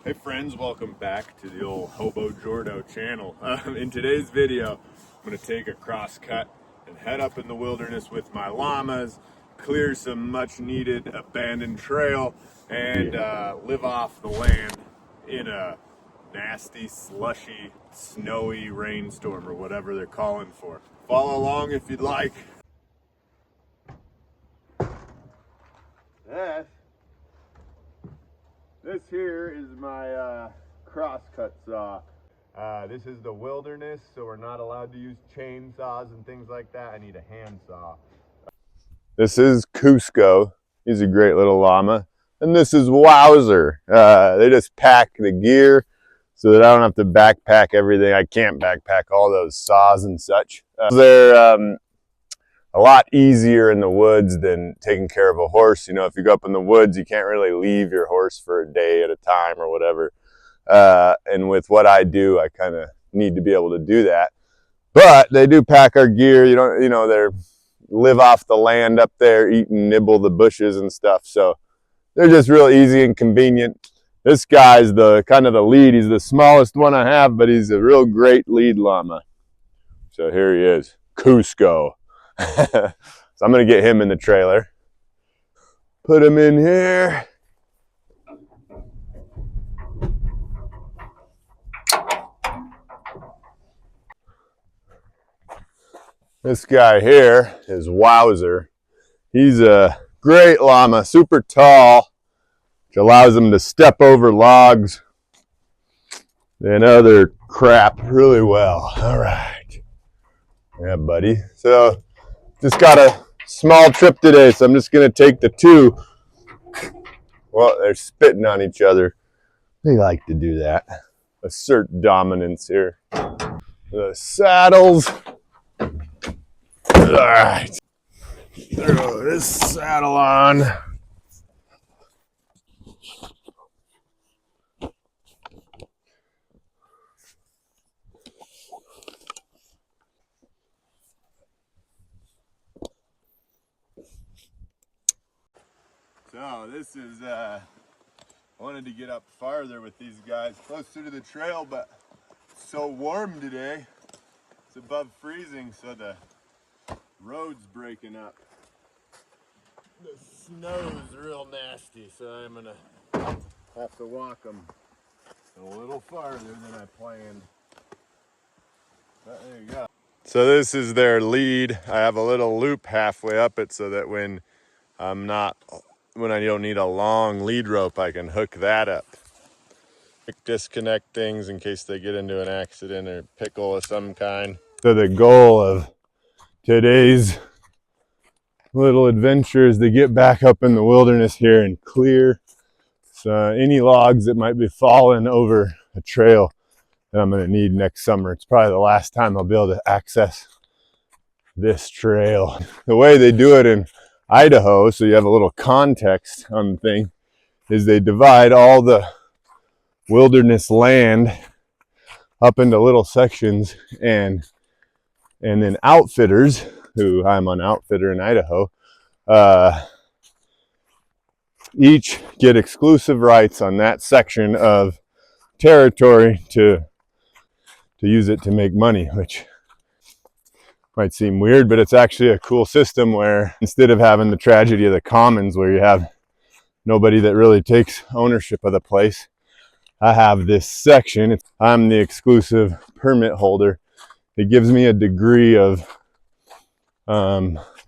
Hey friends, welcome back to the old Hobo Jordo channel. In today's video, I'm going to take a cross cut and head up in the wilderness with my llamas, clear some much needed abandoned trail, and live off the land in a nasty, slushy, snowy rainstorm or whatever they're calling for. Follow along if you'd like. This here is my crosscut saw. This is the wilderness, so we're not allowed to use chainsaws and things like that. I need a hand saw. This is Cusco. He's a great little llama. And this is Wowzer. They just pack the gear so that I don't have to backpack everything. I can't backpack all those saws and such. They're a lot easier in the woods than taking care of a horse. You know, if you go up in the woods, you can't really leave your horse for a day at a time or whatever. And with what I do, I kind of need to be able to do that. But they do pack our gear. They're live off the land up there, eat and nibble the bushes and stuff. So they're just real easy and convenient. This guy's the kind of the lead. He's the smallest one I have, but he's a real great lead llama. So here he is, Cusco. So I'm going to get him in the trailer. Put him in here. This guy here is Wowzer. He's a great llama, super tall, which allows him to step over logs and other crap really well. All right. Yeah, buddy. So just got a small trip today, so I'm just going to take the two. Well, they're spitting on each other. They like to do that. Assert dominance here. The saddles. All right. Throw this saddle on. So this is, I wanted to get up farther with these guys, closer to the trail, but it's so warm today. It's above freezing, so the road's breaking up. The snow's real nasty, so I'm gonna have to walk them a little farther than I planned. But there you go. So this is their lead. I have a little loop halfway up it so that when I don't need a long lead rope, I can hook that up. Disconnect things in case they get into an accident or pickle of some kind. So the goal of today's little adventure is to get back up in the wilderness here and clear any logs that might be falling over a trail that I'm going to need next summer. It's probably the last time I'll be able to access this trail. The way they do it in Idaho, so you have a little context on the thing, is they divide all the wilderness land up into little sections, and then outfitters, who I'm an outfitter in Idaho, each get exclusive rights on that section of territory to use it to make money, which might seem weird, but it's actually a cool system where instead of having the tragedy of the commons where you have nobody that really takes ownership of the place, I have this section. I'm the exclusive permit holder. It gives me a degree of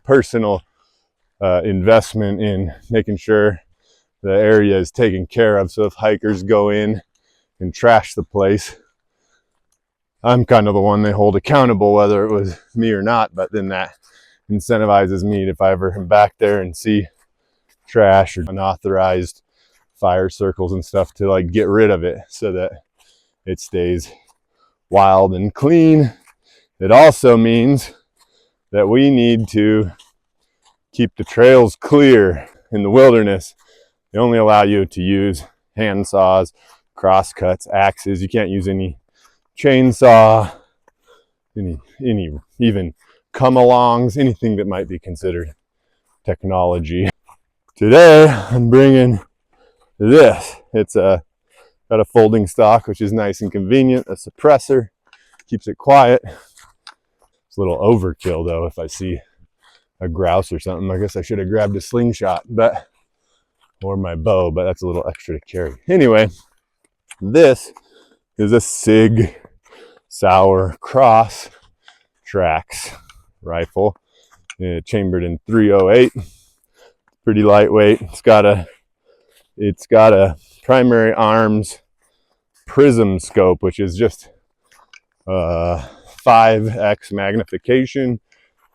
personal investment in making sure the area is taken care of. So if hikers go in and trash the place, I'm kind of the one they hold accountable, whether it was me or not. But then that incentivizes me if I ever am back there and see trash or unauthorized fire circles and stuff to like get rid of it so that it stays wild and clean. It also means that we need to keep the trails clear in the wilderness. They only allow you to use hand saws, cross cuts, axes. You can't use any chainsaw, any even come-alongs, anything that might be considered technology. Today I'm bringing this. It's a Got a folding stock, which is nice and convenient. A suppressor, keeps it quiet. It's a little overkill though. If I see a grouse or something, I guess I should have grabbed a slingshot, or my bow, but that's a little extra to carry. Anyway, this is a Sig Sauer Cross Trax rifle, chambered in 308. Pretty lightweight. It's got a primary arms prism scope, which is just 5x magnification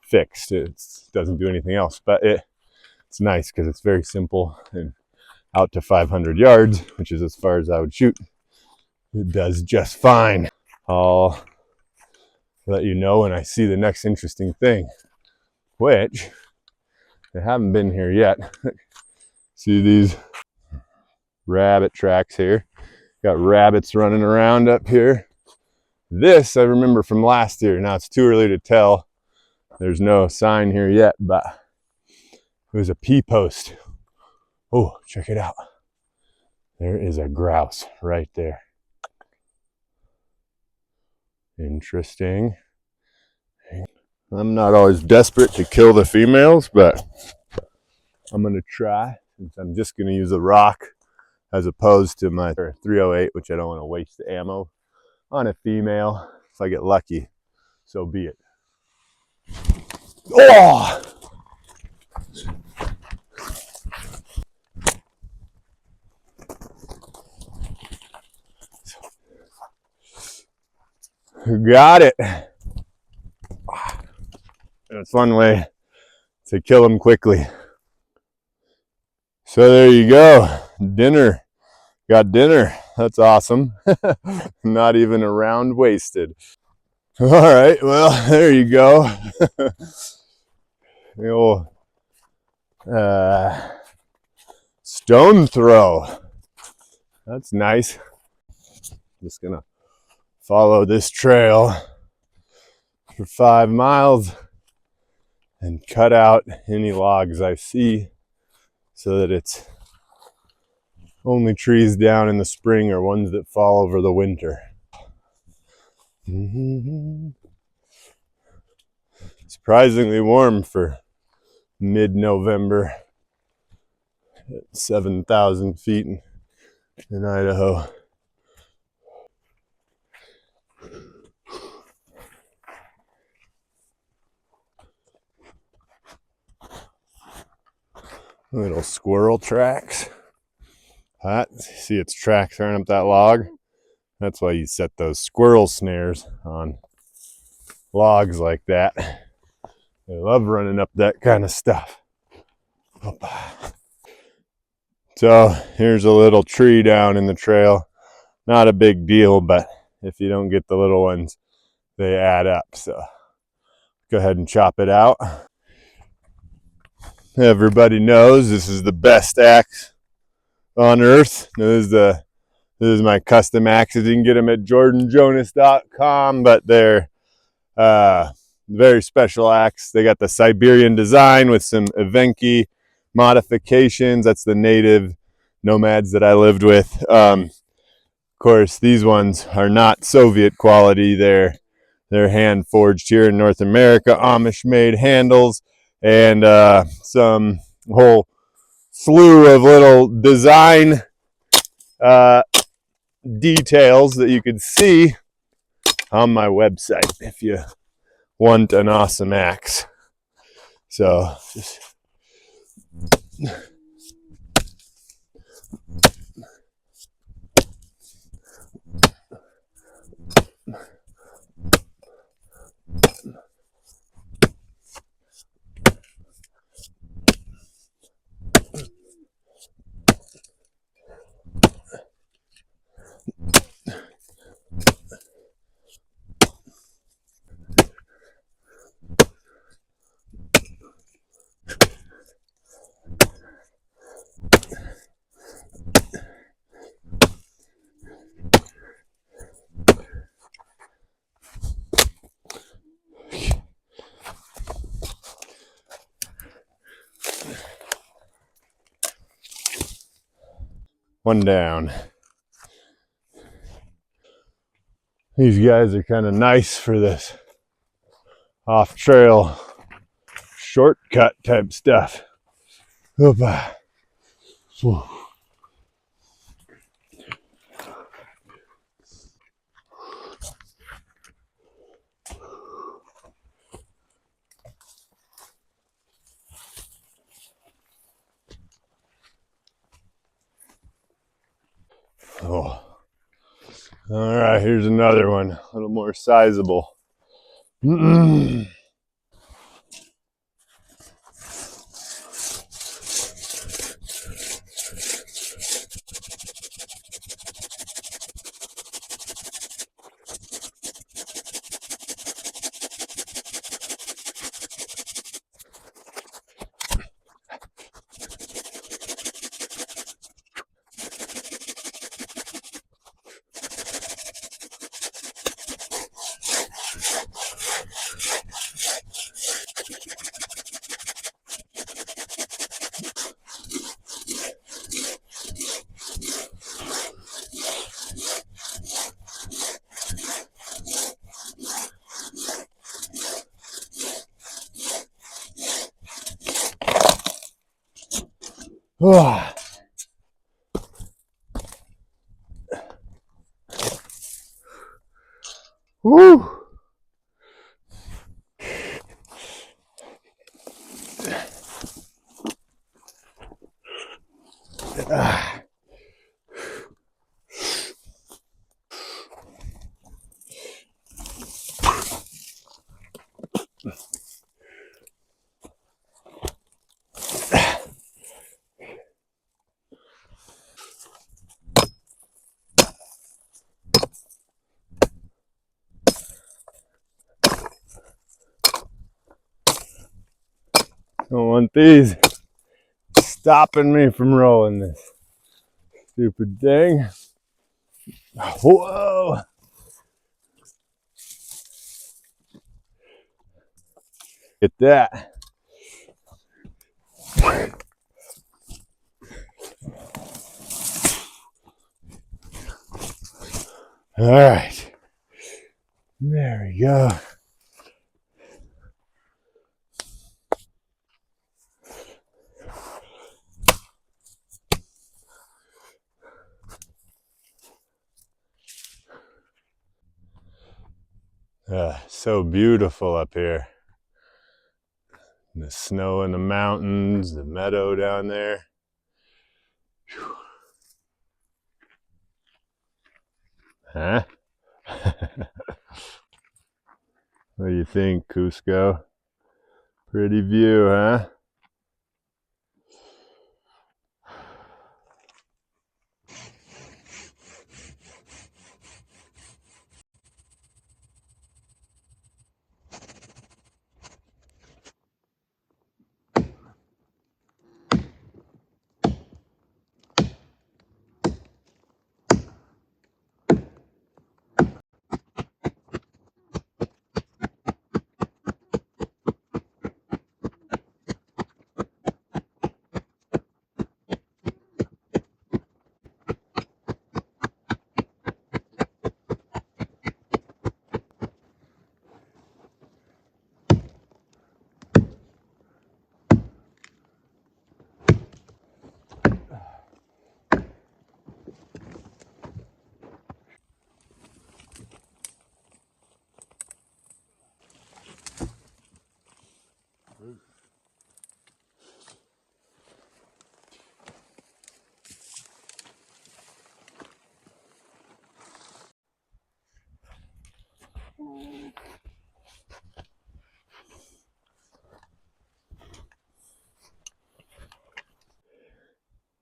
fixed. It doesn't do anything else, but it's nice because it's very simple and out to 500 yards, which is as far as I would shoot. It does just fine. I'll let you know when I see the next interesting thing, which I haven't been here yet. See these rabbit tracks here? Got rabbits running around up here. This I remember from last year. Now it's too early to tell. There's no sign here yet, but it was a pea post. Oh, check it out. There is a grouse right there. Interesting. I'm not always desperate to kill the females, but I'm gonna try, since I'm just gonna use a rock as opposed to my 308, which I don't want to waste the ammo on a female. If I get lucky, so be it. Oh! Got it. It's one way to kill them quickly. So there you go. Dinner. Got dinner. That's awesome. Not even a round wasted. All right. Well, there you go. The old stone throw. That's nice. Just gonna follow this trail for 5 miles and cut out any logs I see so that it's only trees down in the spring or ones that fall over the winter. Surprisingly warm for mid-November at 7,000 feet in Idaho. Little squirrel tracks. See, its tracks aren't up that log. That's why you set those squirrel snares on logs like that. They love running up that kind of stuff. So here's a little tree down in the trail. Not a big deal, but if you don't get the little ones, they add up. So go ahead and chop it out. Everybody knows this is the best axe on earth. This is my custom axes. You can get them at jordanjonas.com, but they're very special axe. They got the Siberian design with some Evenki modifications. That's the native nomads that I lived with. Of course, these ones are not Soviet quality. They're hand forged here in North America, Amish made handles, and some whole slew of little design details that you can see on my website if you want an awesome axe. So just one down. These guys are kind of nice for this off-trail shortcut type stuff. Opa. Oh. All right, here's another one, a little more sizable. Oh. Woo. Don't want these stopping me from rolling this stupid thing. Whoa. Get that. All right. There we go. So beautiful up here. The snow in the mountains, the meadow down there. Whew. Huh? What do you think, Cusco? Pretty view, huh?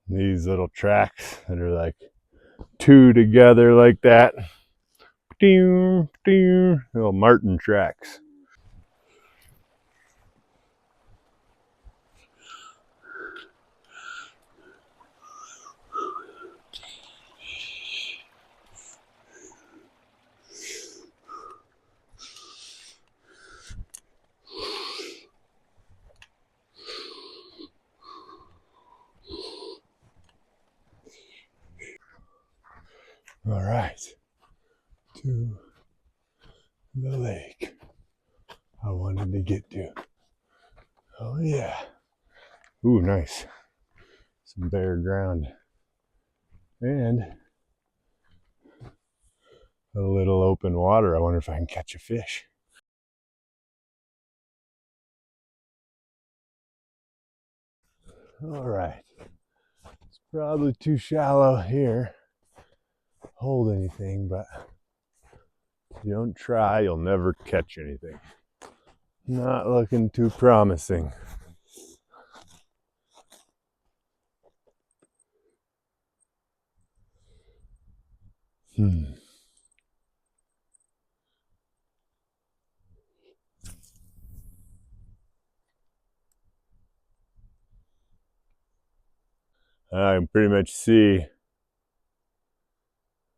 These little tracks that are like two together like that. Little marten tracks. All right. 2, Oh yeah. Ooh, nice. Some bare ground. And a little open water. I wonder if I can catch a fish. All right. It's probably too shallow here. Hold anything, but if you don't try, you'll never catch anything. Not looking too promising. I can pretty much see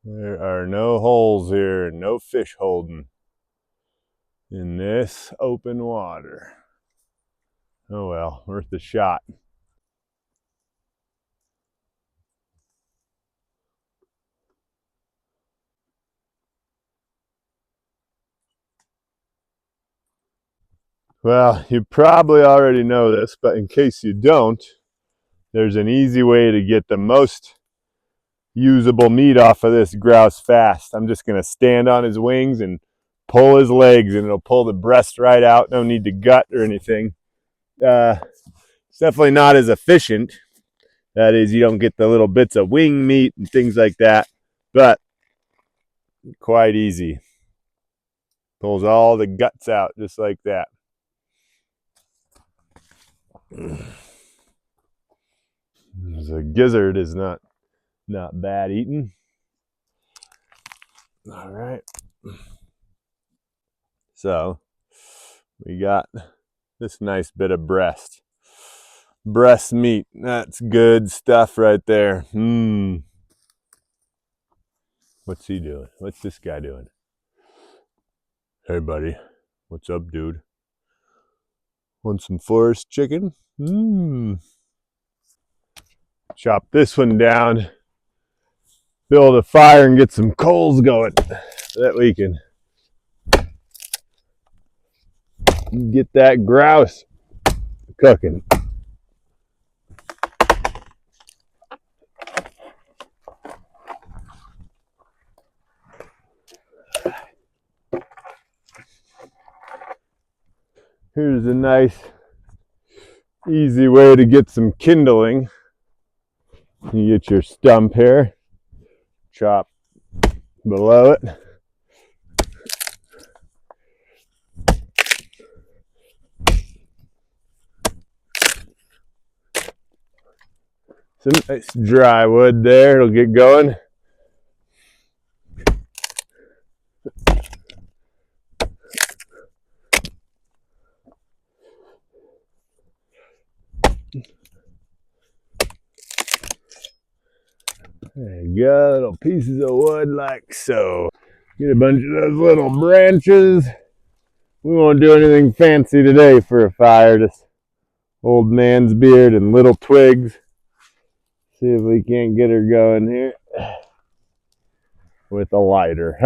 there are no holes here, no fish holding in this open water. Oh well, worth a shot. Well, you probably already know this, but in case you don't, there's an easy way to get the most usable meat off of this grouse fast. I'm just going to stand on his wings and pull his legs, and it'll pull the breast right out. No need to gut or anything. It's definitely not as efficient. That is, you don't get the little bits of wing meat and things like that, but quite easy. Pulls all the guts out just like that. The gizzard is not bad eating. All right. So we got this nice bit of breast meat. That's good stuff right there. What's he doing? What's this guy doing? Hey buddy, what's up, dude? Want some forest chicken? Chop this one down, build a fire and get some coals going so that we can get that grouse cooking. Here's a nice, easy way to get some kindling. You get your stump here, chop below it. Some nice dry wood there, it'll get going. There you go, little pieces of wood like so. Get a bunch of those little branches. We won't do anything fancy today for a fire, just old man's beard and little twigs. See if we can't get her going here with a lighter.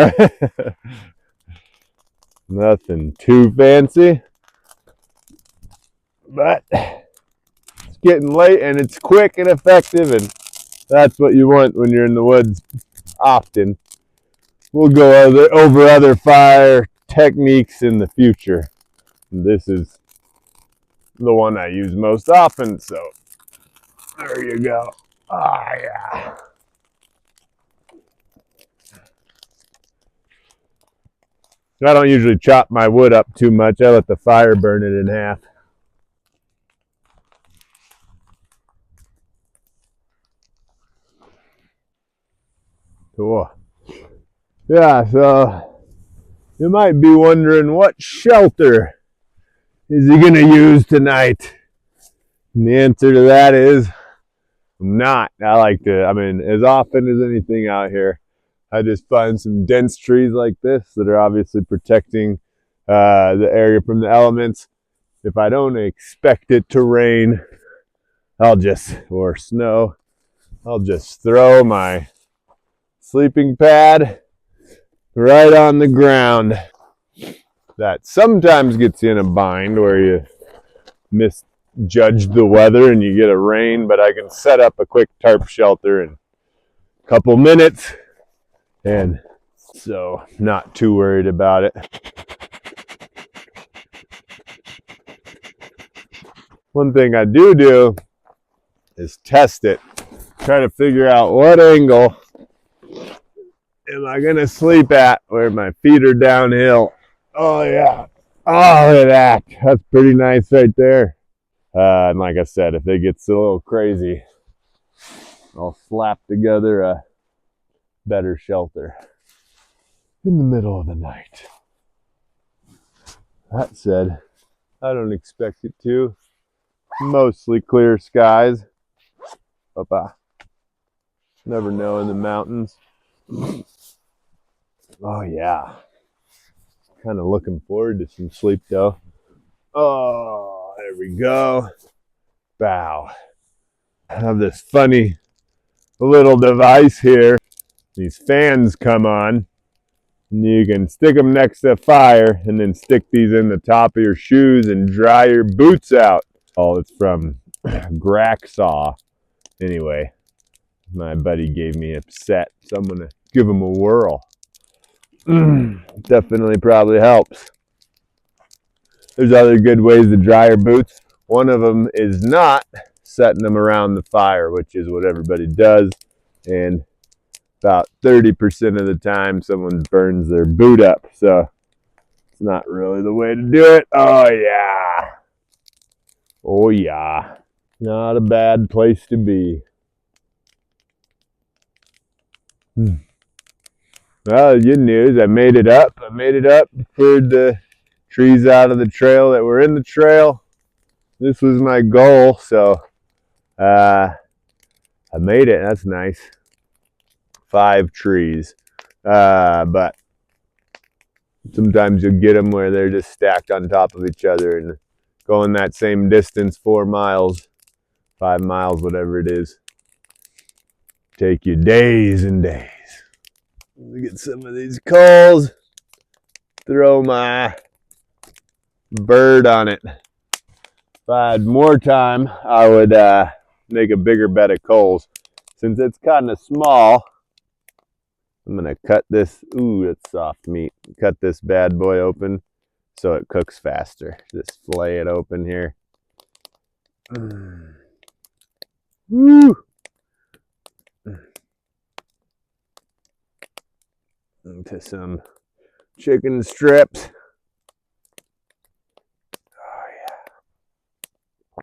Nothing too fancy, but it's getting late and it's quick and effective, and that's what you want when you're in the woods often. We'll go over other fire techniques in the future. This is the one I use most often, so there you go. Oh yeah. I don't usually chop my wood up too much. I let the fire burn it in half. Cool. Yeah, so you might be wondering, what shelter is he going to use tonight? And the answer to that is not. As often as anything out here, I just find some dense trees like this that are obviously protecting the area from the elements. If I don't expect it to rain, or snow, I'll just throw my sleeping pad right on the ground. That sometimes gets you in a bind where you misjudged the weather and you get a rain, but I can set up a quick tarp shelter in a couple minutes, and so not too worried about it. One thing I do is test it, try to figure out what angle am I gonna sleep at where my feet are downhill. Oh yeah. Oh, look at that. That's pretty nice right there. And like I said, if it gets a little crazy, I'll slap together a better shelter in the middle of the night. That said, I don't expect it to. Mostly clear skies. Opa. Never know in the mountains. Oh yeah. Kind of looking forward to some sleep though. Oh, there we go. Bow. I have this funny little device here. These fans come on, and you can stick them next to a fire and then stick these in the top of your shoes and dry your boots out. Oh, it's from Graxaw. Anyway, my buddy gave me a set, so I'm gonna give them a whirl. Definitely probably helps. There's other good ways to dry your boots. One of them is not setting them around the fire, which is what everybody does. And about 30% of the time, someone burns their boot up. So it's not really the way to do it. Oh, yeah. Oh, yeah. Not a bad place to be. Well, good news. I made it up. Cleared the trees out of the trail that were in the trail. This was my goal, so I made it. That's nice. 5 trees. But sometimes you'll get them where they're just stacked on top of each other and going that same distance, 4 miles, 5 miles, whatever it is. Take you days and days. Let me get some of these coals. Throw my bird on it. If I had more time, I would make a bigger bed of coals. Since it's kind of small, I'm going to cut this. Ooh, that's soft meat. Cut this bad boy open so it cooks faster. Just flay it open here. Woo! Into some chicken strips. Oh, yeah.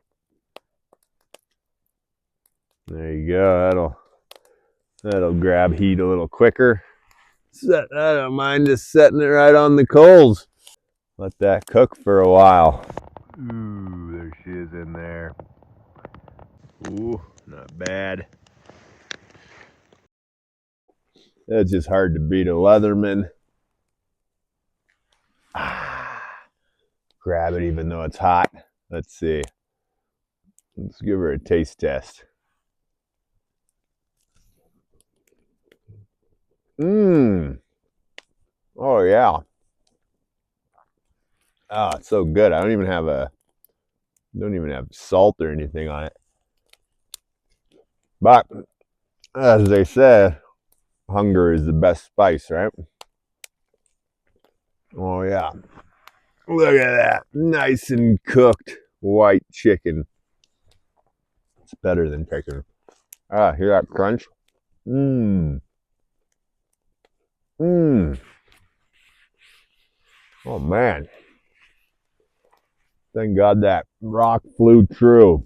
There you go. That'll grab heat a little quicker. I don't mind just setting it right on the coals. Let that cook for a while. Ooh, there she is in there. Ooh, not bad. It's just hard to beat a Leatherman. Grab it even though it's hot. Let's see. Let's give her a taste test. Oh yeah. Oh, it's so good. I don't even have salt or anything on it. But as they say, hunger is the best spice, right? Oh yeah. Look at that. Nice and cooked white chicken. It's better than chicken. Hear that crunch? Oh man. Thank God that rock flew true.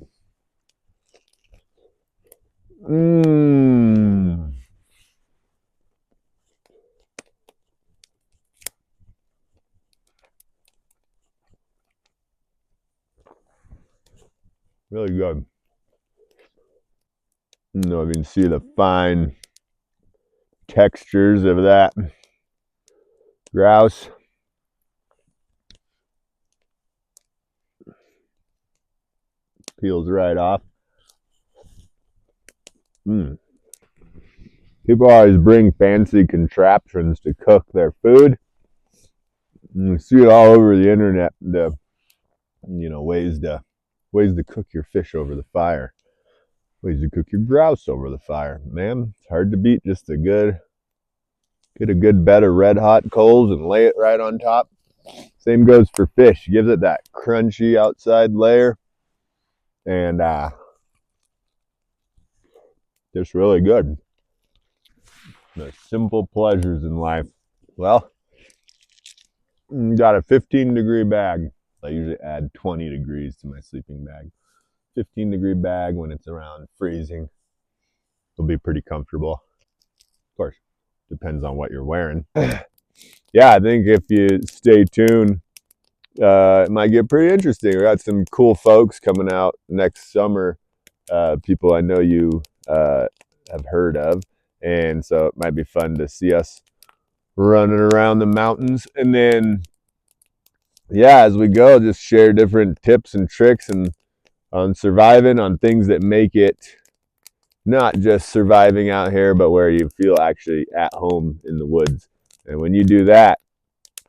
Really good. I don't know if you can see the fine textures of that grouse. Peels right off. People always bring fancy contraptions to cook their food. You see it all over the internet, the ways to ways to cook your fish over the fire, ways to cook your grouse over the fire. Man, it's hard to beat just get a good bed of red hot coals and lay it right on top. Same goes for fish. Gives it that crunchy outside layer, and just really good. The simple pleasures in life. Well, got a 15-degree bag. I usually add 20 degrees to my sleeping bag. 15-degree bag when it's around freezing. It'll be pretty comfortable. Of course, depends on what you're wearing. Yeah, I think if you stay tuned, it might get pretty interesting. We got some cool folks coming out next summer. People I know you have heard of, and so it might be fun to see us running around the mountains. And then, yeah, as we go, just share different tips and tricks and on surviving, on things that make it not just surviving out here, but where you feel actually at home in the woods. And when you do that,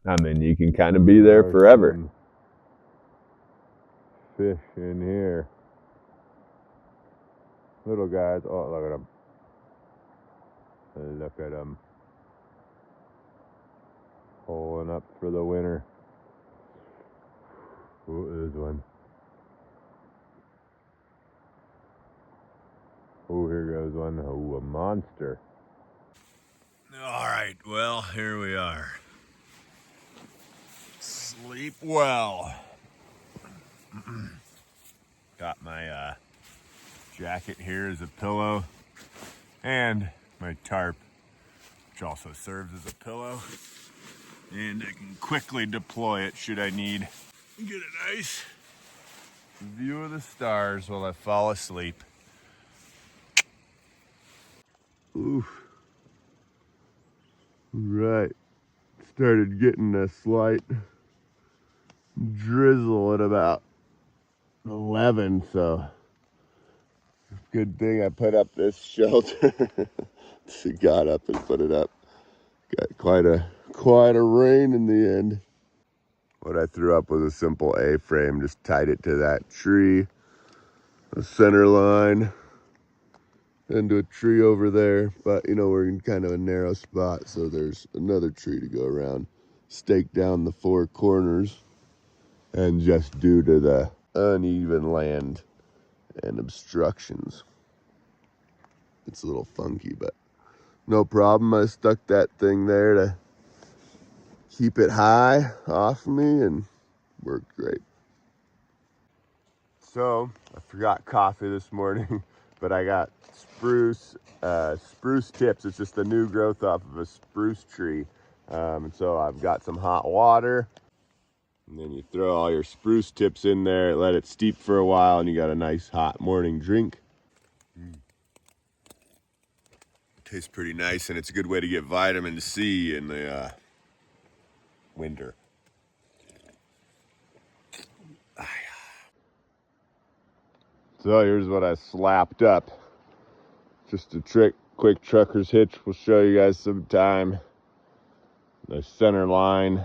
I mean, you can kind of be there forever. Fish in here. Little guys. Oh, look at them. Look at them. Pulling up for the winter. Oh, there's one. Oh, here goes one. Oh, a monster. All right, well, here we are. Sleep well. Got my jacket here as a pillow and my tarp, which also serves as a pillow. And I can quickly deploy it should I need. Get a nice view of the stars while I fall asleep. Oof. Right. Started getting a slight drizzle at about 11, so good thing I put up this shelter. She got up and put it up. Got quite a rain in the end. What I threw up was a simple A-frame, just tied it to that tree, a center line, into a tree over there. But you know, we're in kind of a narrow spot, so there's another tree to go around. Stake down the four corners, and just due to the uneven land and obstructions, it's a little funky, but no problem. I stuck that thing there to keep it high off me and worked great. So I forgot coffee this morning, but I got spruce tips. It's just the new growth off of a spruce tree. And so I've got some hot water, and then you throw all your spruce tips in there, let it steep for a while, and you got a nice hot morning drink. Tastes pretty nice, and it's a good way to get vitamin C in the winter. So here's what I slapped up. Just a quick trucker's hitch. We'll show you guys sometime. The center line,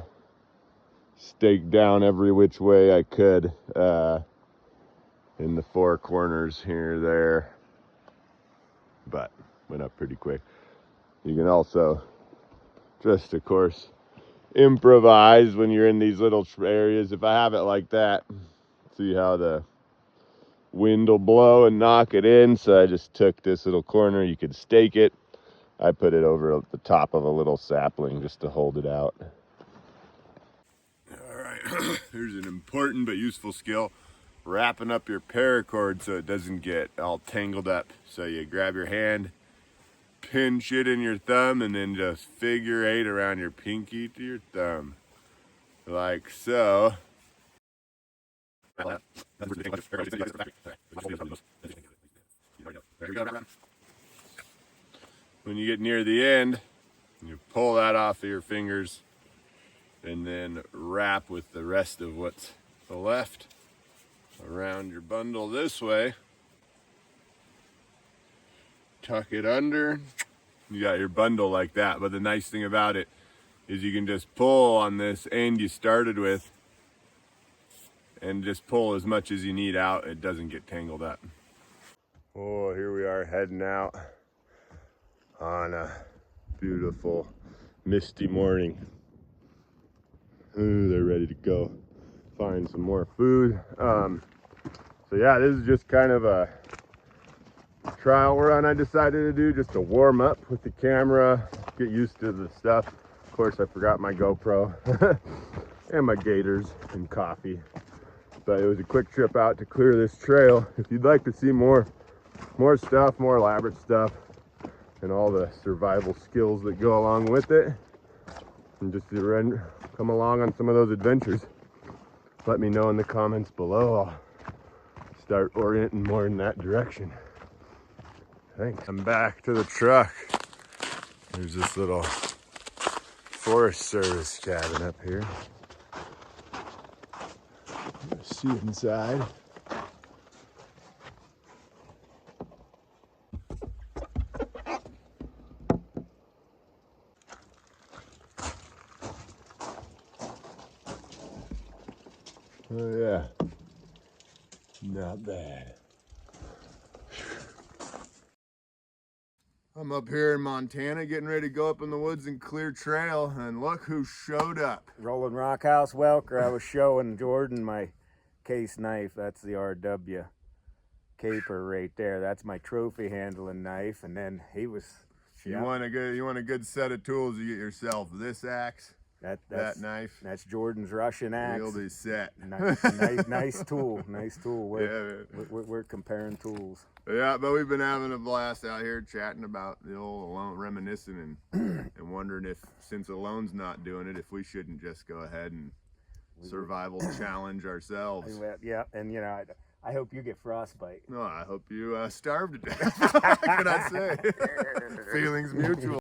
staked down every which way I could in the four corners here, there, but went up pretty quick. You can also just, of course, improvise when you're in these little areas. If I have it like that, see how the wind will blow and knock it in. So I just took this little corner. You could stake it. I put it over the top of a little sapling just to hold it out. All right, here's an important but useful skill. Wrapping up your paracord so it doesn't get all tangled up. So you grab your hand, pinch it in your thumb, and then just figure 8 around your pinky to your thumb. Like so. When you get near the end, you pull that off of your fingers and then wrap with the rest of what's left around your bundle this way. Tuck it under. You got your bundle like that, but the nice thing about it is you can just pull on this end you started with and just pull as much as you need out. It doesn't get tangled up. Oh, here we are heading out on a beautiful misty morning. Ooh, they're ready to go find some more food. So yeah, this is just kind of a trial run I decided to do just to warm up with the camera, get used to the stuff. Of course, I forgot my GoPro and my gaiters and coffee. But it was a quick trip out to clear this trail. If you'd like to see more stuff, more elaborate stuff, and all the survival skills that go along with it, and just to come along on some of those adventures, let me know in the comments below. I'll start orienting more in that direction. Thanks. I'm back to the truck. There's this little Forest Service cabin up here. Let's see inside. Oh yeah, not bad. I'm up here in Montana getting ready to go up in the woods and clear trail, and look who showed up. Rolling Rock House Welker. I was showing Jordan my case knife. That's the RW caper right there. That's my trophy handling knife. And then he was. You want a good set of tools, you get yourself this axe. That knife. That's Jordan's Russian axe. Wield is set. Nice tool. Nice tool. We're comparing tools. Yeah, but we've been having a blast out here chatting about the old Alone, reminiscing and wondering if, since Alone's not doing it, if we shouldn't just go ahead and survival challenge ourselves. Yeah, and you know, I hope you get frostbite. No, I hope you starve to death. What can I say? Feelings mutual.